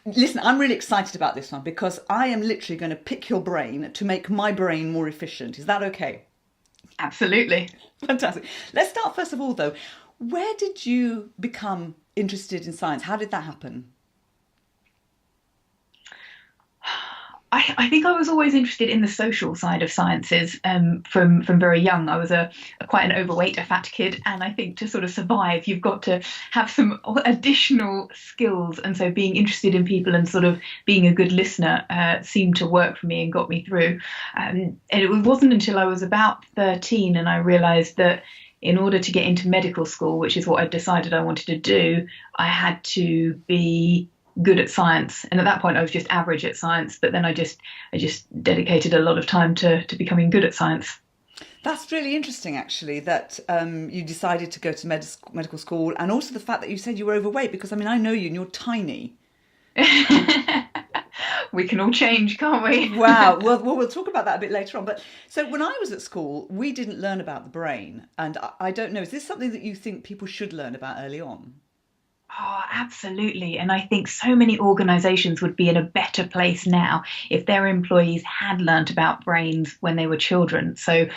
Listen, I'm really excited about this one because I am literally going to pick your brain to make my brain more efficient. Is that okay? Absolutely. Fantastic. Let's start first of all, though. Where did you become interested in science? How did that happen? I think I was always interested in the social side of sciences from very young. I was a quite an overweight, a fat kid, and I think to sort of survive, you've got to have some additional skills. And so, being interested in people and sort of being a good listener seemed to work for me and got me through. And it wasn't until I was about 13 and I realised that in order to get into medical school, which is what I decided I wanted to do, I had to be good at science. And at that point I was just average at science, but then I just dedicated a lot of time to becoming good at science. That's really interesting, actually, that you decided to go to medical school, and also the fact that you said you were overweight. Because I mean, I know you, and you're tiny. We can all change, can't we? Wow. Well, we'll talk about that a bit later on. But so when I was at school, we didn't learn about the brain, and I don't know. Is this something that you think people should learn about early on? Oh, absolutely. And I think so many organizations would be in a better place now if their employees had learnt about brains when they were children. So,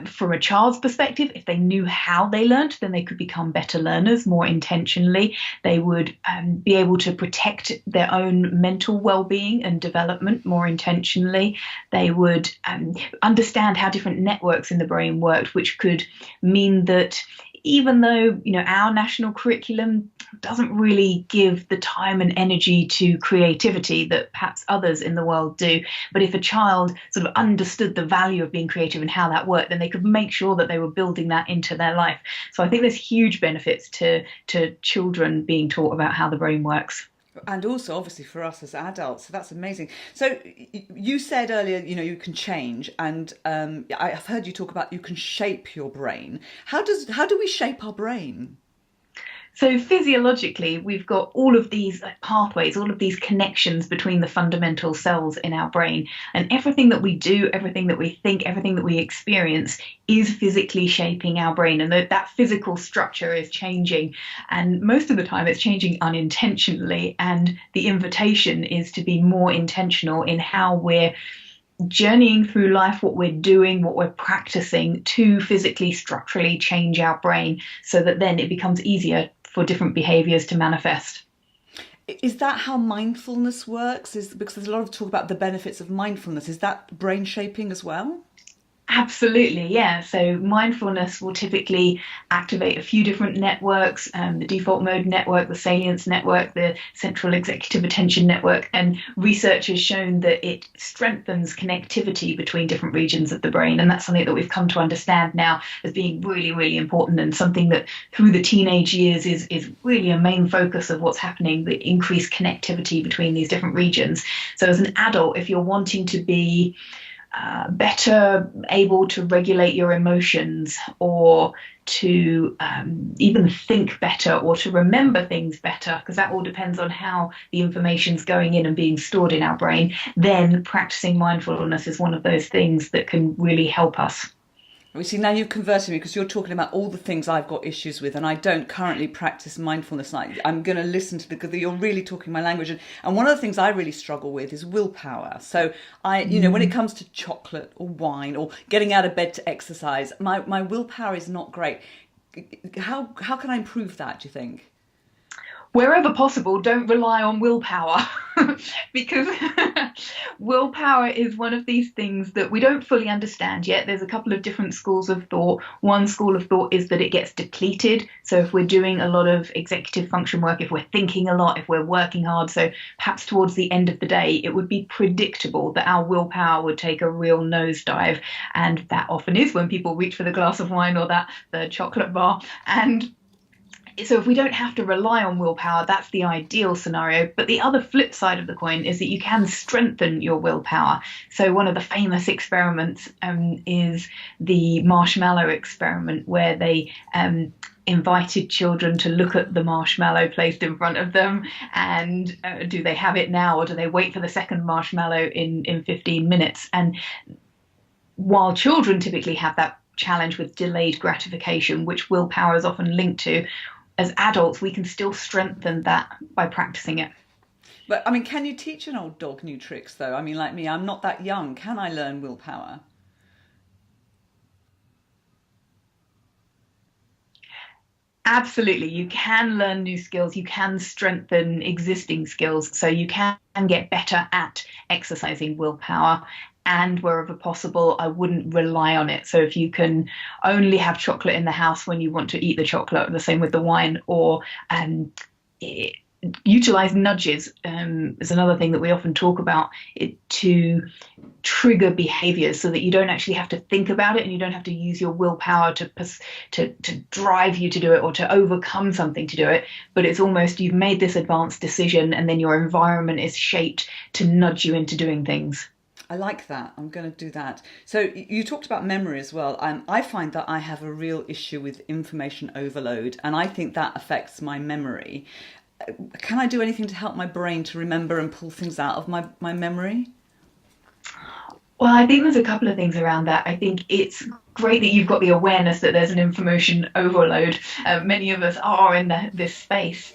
from a child's perspective, if they knew how they learnt, then they could become better learners more intentionally. They would be able to protect their own mental well-being and development more intentionally. They would understand how different networks in the brain worked, which could mean that even though our national curriculum doesn't really give the time and energy to creativity that perhaps others in the world do, but if a child sort of understood the value of being creative and how that worked, then they could make sure that they were building that into their life. So I think there's huge benefits to children being taught about how the brain works. And also, obviously, for us as adults. So that's amazing. So you said earlier, you can change, and I've heard you talk about you can shape your brain. How do we shape our brain? So physiologically, we've got all of these pathways, all of these connections between the fundamental cells in our brain. And everything that we do, everything that we think, everything that we experience is physically shaping our brain. And that physical structure is changing. And most of the time it's changing unintentionally. And the invitation is to be more intentional in how we're journeying through life, what we're doing, what we're practicing to physically, structurally change our brain so that then it becomes easier for different behaviors to manifest. Is that how mindfulness works? Is because there's a lot of talk about the benefits of mindfulness. Is that brain shaping as well? Absolutely, yeah. So mindfulness will typically activate a few different networks, the default mode network, the salience network, the central executive attention network, and research has shown that it strengthens connectivity between different regions of the brain. And that's something that we've come to understand now as being really, really important, and something that through the teenage years is really a main focus of what's happening, the increased connectivity between these different regions. So as an adult, if you're wanting to be better able to regulate your emotions, or to even think better, or to remember things better, because that all depends on how the information's going in and being stored in our brain, then practicing mindfulness is one of those things that can really help us. We see, now you've converted me because you're talking about all the things I've got issues with, and I don't currently practice mindfulness. I'm going to listen to because you're really talking my language. And one of the things I really struggle with is willpower. So when it comes to chocolate or wine or getting out of bed to exercise, my willpower is not great. How can I improve that, do you think? Wherever possible, don't rely on willpower because willpower is one of these things that we don't fully understand yet. There's a couple of different schools of thought. One school of thought is that it gets depleted. So if we're doing a lot of executive function work, if we're thinking a lot, if we're working hard, so perhaps towards the end of the day, it would be predictable that our willpower would take a real nosedive. And that often is when people reach for the glass of wine or the chocolate bar. And so if we don't have to rely on willpower, that's the ideal scenario. But the other flip side of the coin is that you can strengthen your willpower. So one of the famous experiments is the marshmallow experiment, where they invited children to look at the marshmallow placed in front of them, and do they have it now, or do they wait for the second marshmallow in 15 minutes? And while children typically have that challenge with delayed gratification, which willpower is often linked to, as adults, we can still strengthen that by practicing it. But I mean, can you teach an old dog new tricks though? I mean, like me, I'm not that young. Can I learn willpower? Absolutely. You can learn new skills. You can strengthen existing skills. So you can get better at exercising willpower. And wherever possible, I wouldn't rely on it. So if you can only have chocolate in the house when you want to eat the chocolate, the same with the wine, or it, utilize nudges is another thing that we often talk about, it to trigger behaviors so that you don't actually have to think about it and you don't have to use your willpower to drive you to do it or to overcome something to do it, but it's almost you've made this advanced decision and then your environment is shaped to nudge you into doing things. I like that. I'm going to do that. So you talked about memory as well. I find that I have a real issue with information overload, and I think that affects my memory. Can I do anything to help my brain to remember and pull things out of my memory? Well, I think there's a couple of things around that. I think it's great that you've got the awareness that there's an information overload. Many of us are in this space.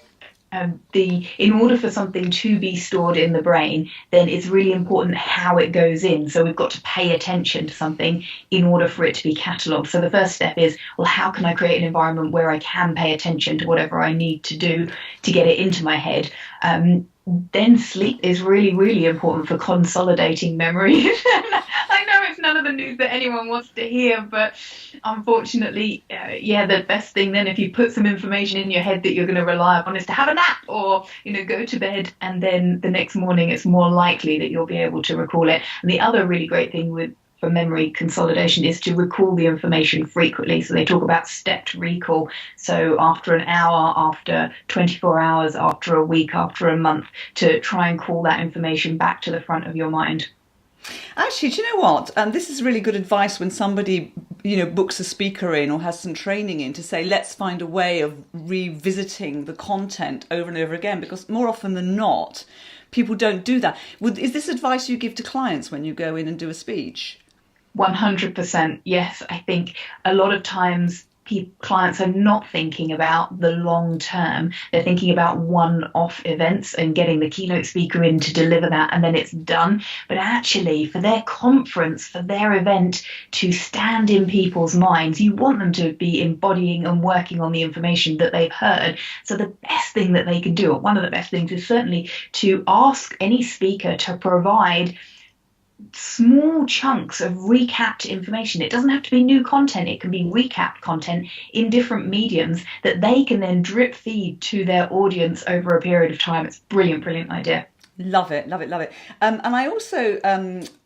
In order for something to be stored in the brain, then it's really important how it goes in. So we've got to pay attention to something in order for it to be catalogued. So the first step is, well, how can I create an environment where I can pay attention to whatever I need to do to get it into my head? Then sleep is really, really important for consolidating memories. I know it's none of the news that anyone wants to hear, but unfortunately, the best thing then, if you put some information in your head that you're going to rely upon, is to have a nap or, go to bed, and then the next morning it's more likely that you'll be able to recall it. And the other really great thing for memory consolidation is to recall the information frequently. So they talk about stepped recall. So after an hour, after 24 hours, after a week, after a month, to try and call that information back to the front of your mind. Actually, do you know what? This is really good advice when somebody, books a speaker in or has some training in, to say, let's find a way of revisiting the content over and over again, because more often than not, people don't do that. Is this advice you give to clients when you go in and do a speech? 100%. Yes, I think a lot of times clients are not thinking about the long term. They're thinking about one-off events and getting the keynote speaker in to deliver that and then it's done. But actually, for their conference, for their event to stand in people's minds, you want them to be embodying and working on the information that they've heard. So the best thing that they can do, or one of the best things, is certainly to ask any speaker to provide small chunks of recapped information. It doesn't have to be new content. It can be recapped content in different mediums that they can then drip feed to their audience over a period of time. It's a brilliant, brilliant idea. Love it, love it, love it. And I also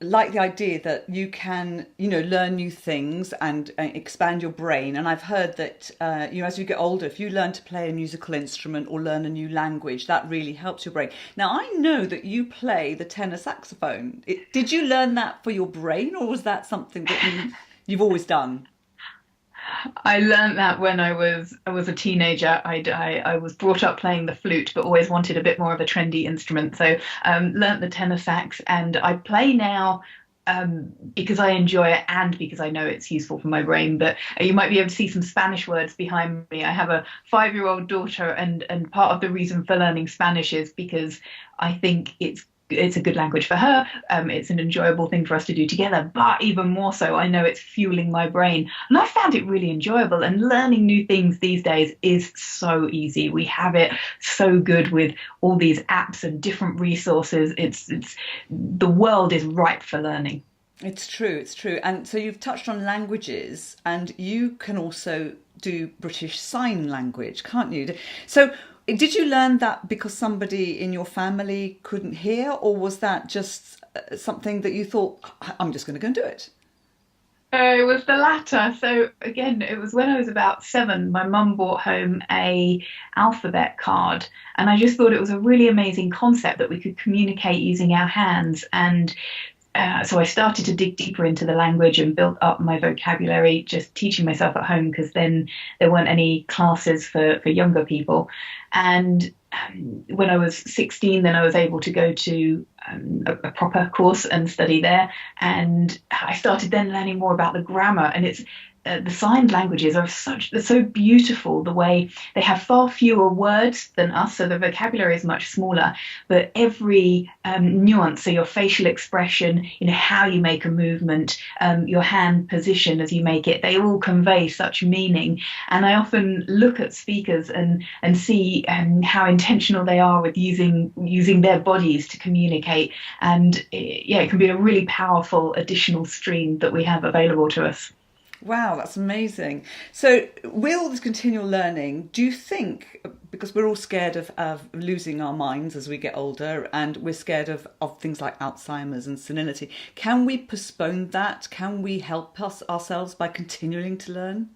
like the idea that you can, learn new things and expand your brain. And I've heard that, as you get older, if you learn to play a musical instrument or learn a new language, that really helps your brain. Now, I know that you play the tenor saxophone. Did you learn that for your brain, or was that something that you've always done? I learned that when I was a teenager. I was brought up playing the flute, but always wanted a bit more of a trendy instrument. So learnt the tenor sax, and I play now because I enjoy it and because I know it's useful for my brain. But you might be able to see some Spanish words behind me. I have a 5-year-old daughter, and part of the reason for learning Spanish is because I think it's a good language for her. It's an enjoyable thing for us to do together, but even more so, I know it's fueling my brain. And I found it really enjoyable, and learning new things these days is so easy. We have it so good with all these apps and different resources. It's the world is ripe for learning. It's true. And so you've touched on languages, and you can also do British Sign Language, can't you? So did you learn that because somebody in your family couldn't hear, or was that just something that you thought, I'm just going to go and do it? It was the latter. So again, it was when I was about 7, my mum brought home a alphabet card, and I just thought it was a really amazing concept that we could communicate using our hands. And so I started to dig deeper into the language and built up my vocabulary, just teaching myself at home, because then there weren't any classes for younger people. And when I was 16, then I was able to go to a proper course and study there. And I started then learning more about the grammar. And it's the sign languages are they're so beautiful, the way they have far fewer words than us, so the vocabulary is much smaller, but every nuance, so your facial expression, how you make a movement, your hand position as you make it, they all convey such meaning. And I often look at speakers and see how intentional they are with using their bodies to communicate. And it can be a really powerful additional stream that we have available to us. Wow, that's amazing. So with all this continual learning, do you think, because we're all scared of losing our minds as we get older, and we're scared of things like Alzheimer's and senility, can we postpone that? Can we help ourselves by continuing to learn?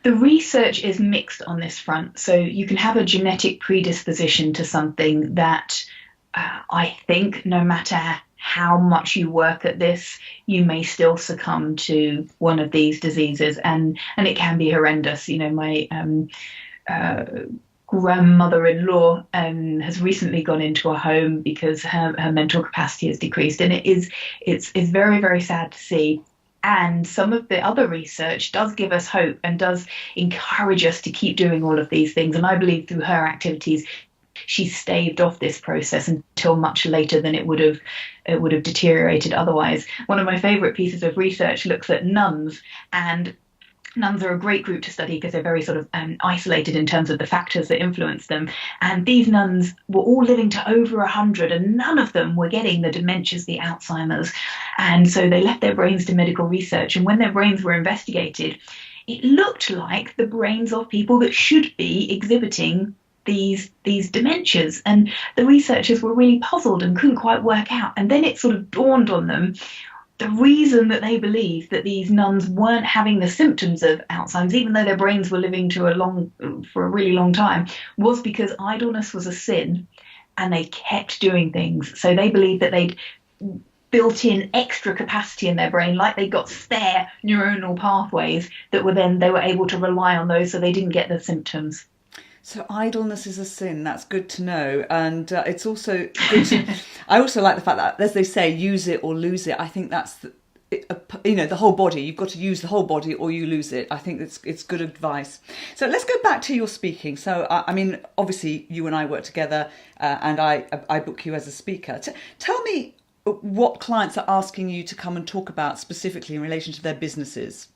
The research is mixed on this front. So you can have a genetic predisposition to something that I think no matter how much you work at this, you may still succumb to one of these diseases, and it can be horrendous. My grandmother-in-law has recently gone into a home because her mental capacity has decreased, and it's very, very sad to see. And some of the other research does give us hope and does encourage us to keep doing all of these things. And I believe through her activities, she staved off this process until much later than it would have deteriorated otherwise. One of my favourite pieces of research looks at nuns, and nuns are a great group to study because they're very sort of isolated in terms of the factors that influence them. And these nuns were all living to over 100, and none of them were getting the dementias, the Alzheimer's. And so they left their brains to medical research. And when their brains were investigated, it looked like the brains of people that should be exhibiting these dementias. And the researchers were really puzzled and couldn't quite work out. And then it sort of dawned on them, the reason that they believed that these nuns weren't having the symptoms of Alzheimer's, even though their brains were living for a really long time, was because idleness was a sin and they kept doing things. So they believed that they'd built in extra capacity in their brain, like they got spare neuronal pathways that they were able to rely on those so they didn't get the symptoms. So idleness is a sin. That's good to know. And it's also good to... I also like the fact that, as they say, use it or lose it. I think that's, the whole body. You've got to use the whole body or you lose it. I think it's good advice. So let's go back to your speaking. So, obviously you and I work together and I book you as a speaker. Tell me what clients are asking you to come and talk about specifically in relation to their businesses.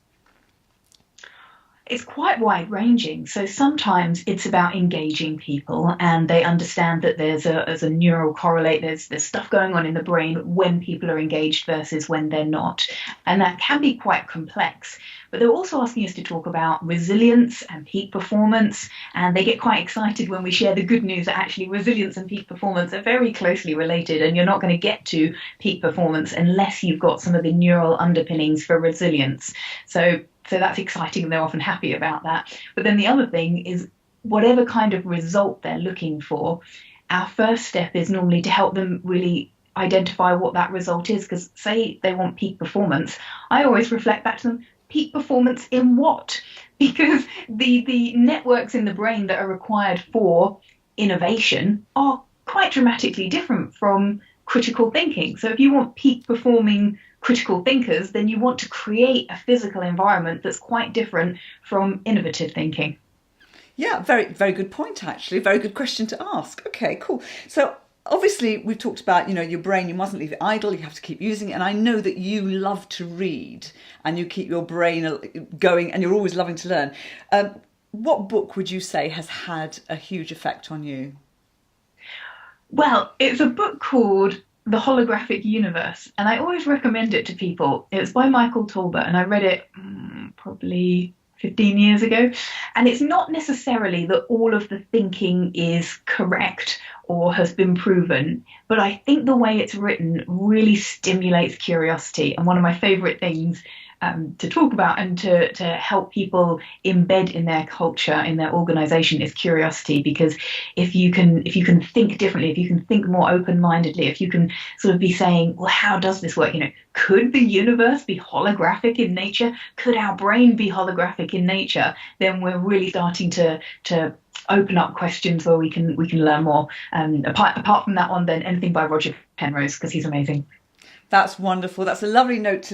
It's quite wide ranging. So sometimes it's about engaging people, and they understand that there's a neural correlate, there's stuff going on in the brain when people are engaged versus when they're not. And that can be quite complex. But they're also asking us to talk about resilience and peak performance. And they get quite excited when we share the good news that actually resilience and peak performance are very closely related. And you're not going to get to peak performance unless you've got some of the neural underpinnings for resilience. So that's exciting, and they're often happy about that. But then the other thing is, whatever kind of result they're looking for, our first step is normally to help them really identify what that result is. Because say they want peak performance, I always reflect back to them, peak performance in what? Because the networks in the brain that are required for innovation are quite dramatically different from critical thinking. So if you want peak performing critical thinkers, then you want to create a physical environment that's quite different from innovative thinking. Yeah, very, very good point, actually. Very good question to ask. Okay, cool. So obviously we've talked about, your brain, you mustn't leave it idle, you have to keep using it. And I know that you love to read and you keep your brain going and you're always loving to learn. What book would you say has had a huge effect on you? Well, it's a book called The Holographic Universe, and I always recommend it to people. It's by Michael Talbot, and I read it probably 15 years ago. And it's not necessarily that all of the thinking is correct or has been proven, but I think the way it's written really stimulates curiosity. And one of my favourite things to talk about and to help people embed in their culture, in their organization, is curiosity. Because if you can think differently, if you can think more open-mindedly, if you can sort of be saying, well, how does this work? Could the universe be holographic in nature? Could our brain be holographic in nature? Then we're really starting to open up questions where we can learn more. Apart from that one, then anything by Roger Penrose, because he's amazing. That's wonderful. That's a lovely note to